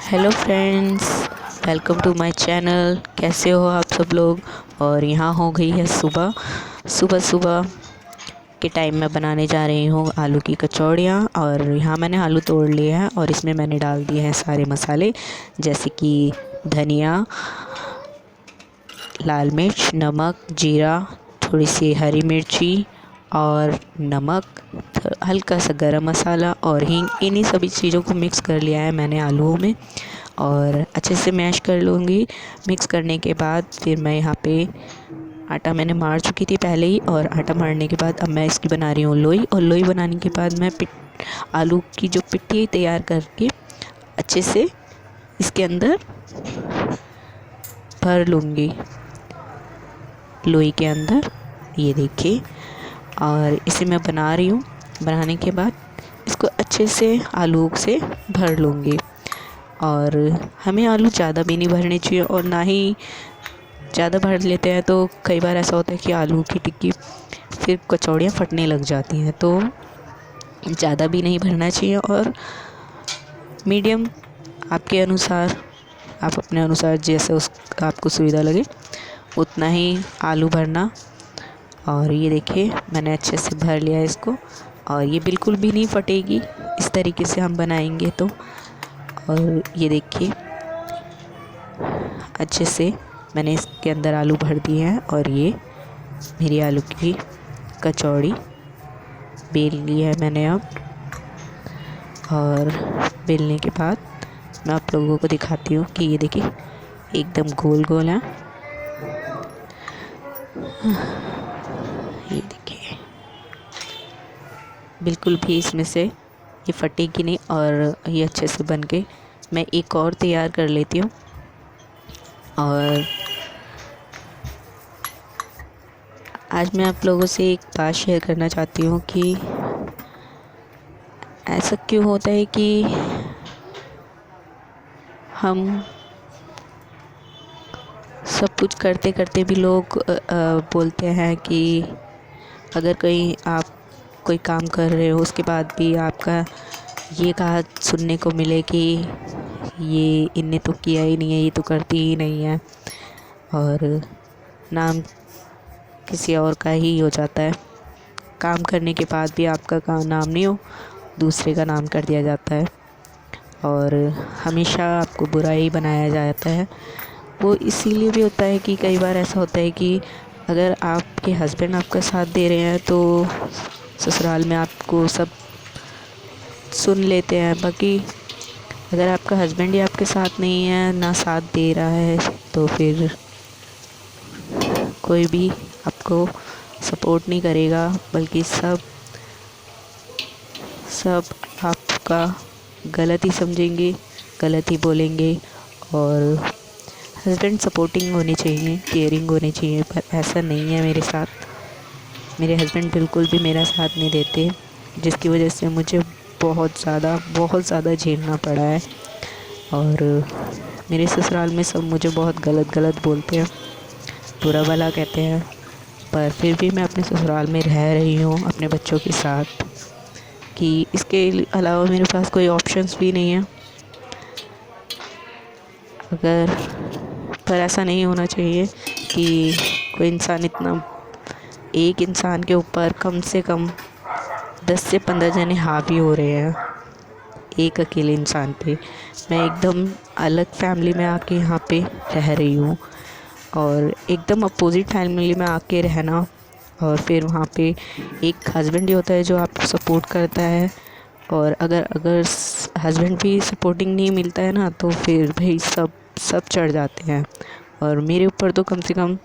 Hello friends, welcome to my channel. कैसे हो आप सब लोग। और यहाँ हो गई है सुबह सुबह सुबह के टाइम में बनाने जा रही हूँ आलू की कचौड़ियाँ। और यहाँ मैंने आलू तोड़ लिए हैं और इसमें मैंने डाल दिए हैं सारे मसाले, जैसे कि धनिया, लाल मिर्च, नमक, जीरा, थोड़ी सी हरी मिर्ची और नमक, हल्का सा गरम मसाला और हींग। इन्हीं सभी चीज़ों को मिक्स कर लिया है मैंने आलूओं में और अच्छे से मैश कर लूँगी। मिक्स करने के बाद फिर मैं यहाँ पे आटा मैंने मार चुकी थी पहले ही, और आटा मारने के बाद अब मैं इसकी बना रही हूँ लोई। और लोई बनाने के बाद मैं आलू की जो पिट्ठी तैयार करके अच्छे से इसके अंदर भर लूँगी, लोई के अंदर। ये देखिए, और इसे मैं बना रही हूँ। बनाने के बाद इसको अच्छे से आलू से भर लूँगी। और हमें आलू ज़्यादा भी नहीं भरने चाहिए, और ना ही ज़्यादा भर लेते हैं तो कई बार ऐसा होता है कि आलू की टिक्की फिर कचौड़ियाँ फटने लग जाती हैं। तो ज़्यादा भी नहीं भरना चाहिए, और मीडियम आपके अनुसार, आप अपने अनुसार जैसे उस आपको सुविधा लगे उतना ही आलू भरना। और ये देखिए, मैंने अच्छे से भर लिया है इसको, और ये बिल्कुल भी नहीं फटेगी इस तरीके से हम बनाएंगे तो। और ये देखिए, अच्छे से मैंने इसके अंदर आलू भर दिए हैं, और ये मेरी आलू की कचौड़ी बेल ली है मैंने अब। और बेलने के बाद मैं आप लोगों को दिखाती हूँ कि ये देखिए एकदम गोल गोल है। ये देखिए, बिल्कुल भी इसमें से ये फटेगी नहीं, और ये अच्छे से बन के मैं एक और तैयार कर लेती हूँ। और आज मैं आप लोगों से एक बात शेयर करना चाहती हूँ कि ऐसा क्यों होता है कि हम सब कुछ करते करते भी लोग बोलते हैं कि अगर कहीं आप कोई काम कर रहे हो उसके बाद भी आपका ये कहा सुनने को मिले कि ये इनने तो किया ही नहीं है, ये तो करती ही नहीं है, और नाम किसी और का ही हो जाता है। काम करने के बाद भी आपका काम नाम नहीं हो, दूसरे का नाम कर दिया जाता है, और हमेशा आपको बुरा ही बनाया जाता है। वो इसीलिए भी होता है कि कई बार ऐसा होता है कि अगर आपके हस्बैंड आपका साथ दे रहे हैं तो ससुराल में आपको सब सुन लेते हैं। बाकी अगर आपका हस्बैंड ही आपके साथ नहीं है, ना साथ दे रहा है, तो फिर कोई भी आपको सपोर्ट नहीं करेगा, बल्कि सब आपका गलत ही समझेंगे, गलत ही बोलेंगे। और हस्बैंड सपोर्टिंग होने चाहिए, केयरिंग होने चाहिए, पर ऐसा नहीं है मेरे साथ। मेरे हस्बैंड बिल्कुल भी मेरा साथ नहीं देते, जिसकी वजह से मुझे बहुत ज़्यादा झेलना पड़ा है। और मेरे ससुराल में सब मुझे बहुत गलत बोलते हैं, बुरा भला कहते हैं, पर फिर भी मैं अपने ससुराल में रह रही हूँ अपने बच्चों के साथ, कि इसके अलावा मेरे पास कोई ऑप्शंस भी नहीं है। अगर पर ऐसा नहीं होना चाहिए कि कोई इंसान एक इंसान के ऊपर कम से कम 10 से 15 जने हावी हो रहे हैं एक अकेले इंसान पे। मैं एकदम अलग फैमिली में आके यहाँ पे रह रही हूँ, और एकदम अपोजिट फैमिली में आके रहना, और फिर वहाँ पे एक हस्बैंड ही होता है जो आपको सपोर्ट करता है। और अगर हस्बैंड भी सपोर्टिंग नहीं मिलता है ना, तो फिर भाई सब चढ़ जाते हैं। और मेरे ऊपर तो कम से कम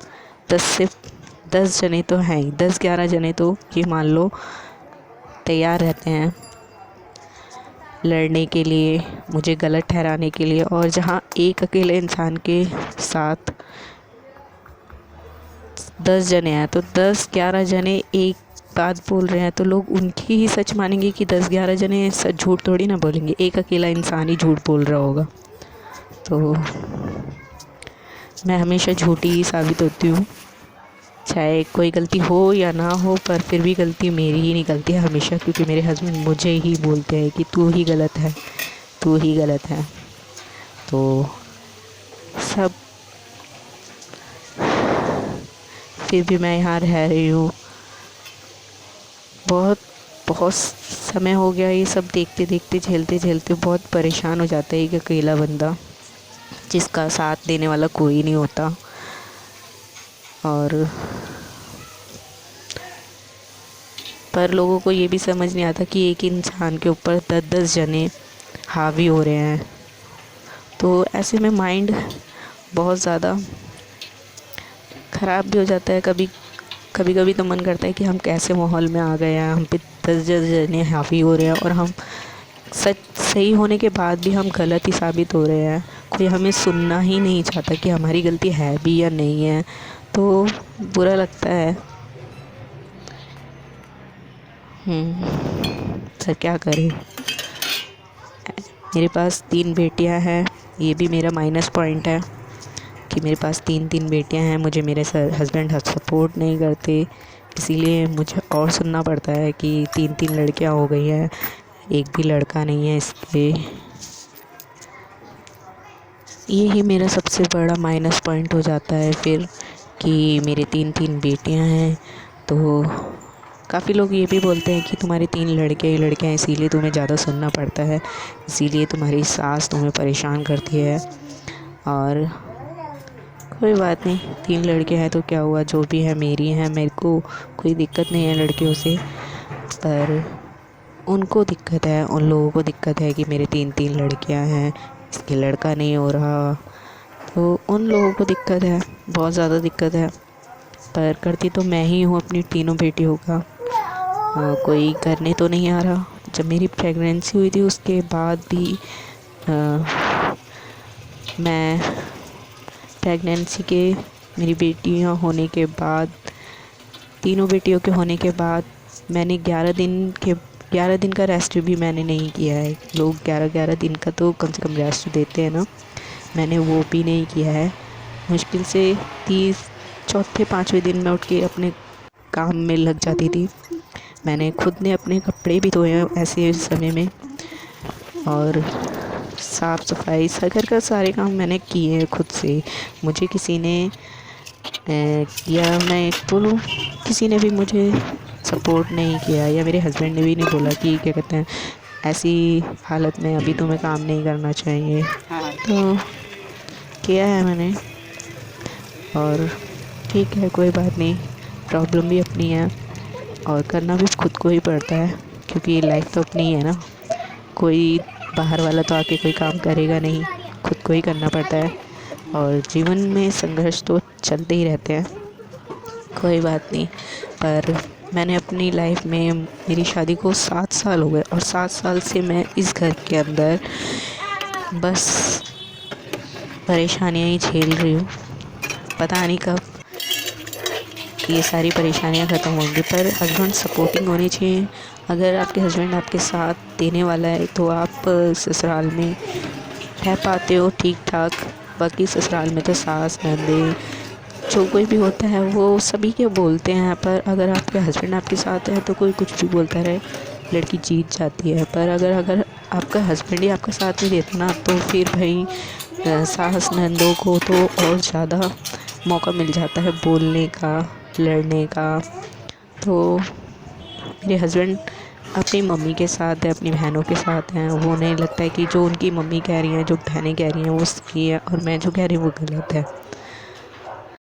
10 जने तो हैं ही, 10-11 जने तो ये मान लो तैयार रहते हैं लड़ने के लिए, मुझे गलत ठहराने के लिए। और जहाँ एक अकेले इंसान के साथ 10 जने हैं, तो 10-11 जने एक बात बोल रहे हैं तो लोग उनकी ही सच मानेंगे कि 10-11 जने सच झूठ थोड़ी ना बोलेंगे, एक अकेला इंसान ही झूठ बोल रहा होगा। तो मैं हमेशा झूठी ही साबित होती हूँ, चाहे कोई गलती हो या ना हो, पर फिर भी गलती मेरी ही निकलती है हमेशा, क्योंकि मेरे हस्बैंड मुझे ही बोलते हैं कि तू ही गलत है, तू ही गलत है। तो सब फिर भी मैं यहाँ रह रही हूँ। बहुत बहुत समय हो गया ये सब देखते देखते, झेलते झेलते बहुत परेशान हो जाता है एक अकेला बंदा जिसका साथ देने वाला कोई नहीं होता। और पर लोगों को ये भी समझ नहीं आता कि एक इंसान के ऊपर 10-10 जने हावी हो रहे हैं। तो ऐसे में माइंड बहुत ज़्यादा ख़राब भी हो जाता है। कभी कभी तो मन करता है कि हम कैसे माहौल में आ गए हैं, हम पे 10-10 जने हावी हो रहे हैं और हम सही होने के बाद भी हम गलत ही साबित हो रहे हैं। कोई हमें सुनना ही नहीं चाहता कि हमारी गलती है भी या नहीं है। तो बुरा लगता है। सर क्या करें। मेरे पास 3 बेटियां हैं। ये भी मेरा माइनस पॉइंट है कि मेरे पास 3 बेटियां हैं। मुझे मेरे हस्बैंड सपोर्ट नहीं करते, इसीलिए मुझे और सुनना पड़ता है कि 3 लड़कियां हो गई हैं, एक भी लड़का नहीं है। इसलिए यही मेरा सबसे बड़ा माइनस पॉइंट हो जाता है फिर कि मेरे 3 बेटियां हैं। तो काफ़ी लोग ये भी बोलते हैं कि तुम्हारे 3 लड़के ही लड़के हैं, इसीलिए तुम्हें ज़्यादा सुनना पड़ता है, इसीलिए तुम्हारी सास तुम्हें परेशान करती है। और कोई बात नहीं, 3 लड़के हैं तो क्या हुआ, जो भी है मेरी हैं, मेरे को कोई दिक्कत नहीं है लड़कियों से। पर उनको दिक्कत है, उन लोगों को दिक्कत है कि मेरे 3 लड़कियां हैं, इसके लड़का नहीं हो रहा। तो उन लोगों को दिक्कत है, बहुत ज़्यादा दिक्कत है। पर करती तो मैं ही हूँ अपनी तीनों बेटियों का। कोई करने तो नहीं आ रहा। जब मेरी प्रेगनेंसी हुई थी उसके बाद भी मैं प्रेगनेंसी के मेरी बेटियां होने के बाद, तीनों बेटियों के होने के बाद मैंने 11 दिन का रेस्ट भी मैंने नहीं किया है। लोग 11 दिन का तो कम से कम रेस्ट देते हैं ना, मैंने वो भी नहीं किया है। मुश्किल से 4थे-5वें दिन में उठ के अपने काम में लग जाती थी। मैंने खुद ने अपने कपड़े भी धोए हैं ऐसे समय में, और साफ़ सफाई घर का सारे काम मैंने किए हैं खुद से। मुझे किसी ने या मैं बोलूँ किसी ने भी मुझे सपोर्ट नहीं किया, या मेरे हस्बैंड ने भी नहीं बोला कि क्या कहते हैं ऐसी हालत में अभी तुम्हें काम नहीं करना चाहिए। तो किया है मैंने, और ठीक है, कोई बात नहीं, प्रॉब्लम भी अपनी है और करना भी खुद को ही पड़ता है, क्योंकि लाइफ तो अपनी ही है ना। कोई बाहर वाला तो आके कोई काम करेगा नहीं, खुद को ही करना पड़ता है। और जीवन में संघर्ष तो चलते ही रहते हैं, कोई बात नहीं। पर मैंने अपनी लाइफ में, मेरी शादी को 7 साल हो गए और 7 साल से मैं इस घर के अंदर बस परेशानियाँ ही झेल रही हूँ। पता नहीं कब ये सारी परेशानियाँ ख़त्म होंगी, पर हस्बैंड सपोर्टिंग होने चाहिए। अगर आपके हस्बैंड आपके साथ देने वाला है तो आप ससुराल में रह पाते हो ठीक ठाक। बाकी ससुराल में तो सास नंदे जो कोई भी होता है वो सभी के बोलते हैं, पर अगर आपके हस्बैंड आपके साथ है तो कोई कुछ भी बोलता रहे, लड़की जीत जाती है। पर अगर आपका हस्बैंड ही आपका साथ नहीं देता ना, तो फिर भाई सास नंदों को तो और ज़्यादा मौका मिल जाता है बोलने का, लड़ने का। तो मेरे हस्बैंड अपनी मम्मी के साथ है, अपनी बहनों के साथ हैं। वो उन्हें लगता है कि जो उनकी मम्मी कह रही हैं, जो बहनें कह रही हैं वो सही है, और मैं जो कह रही हूँ वो गलत है।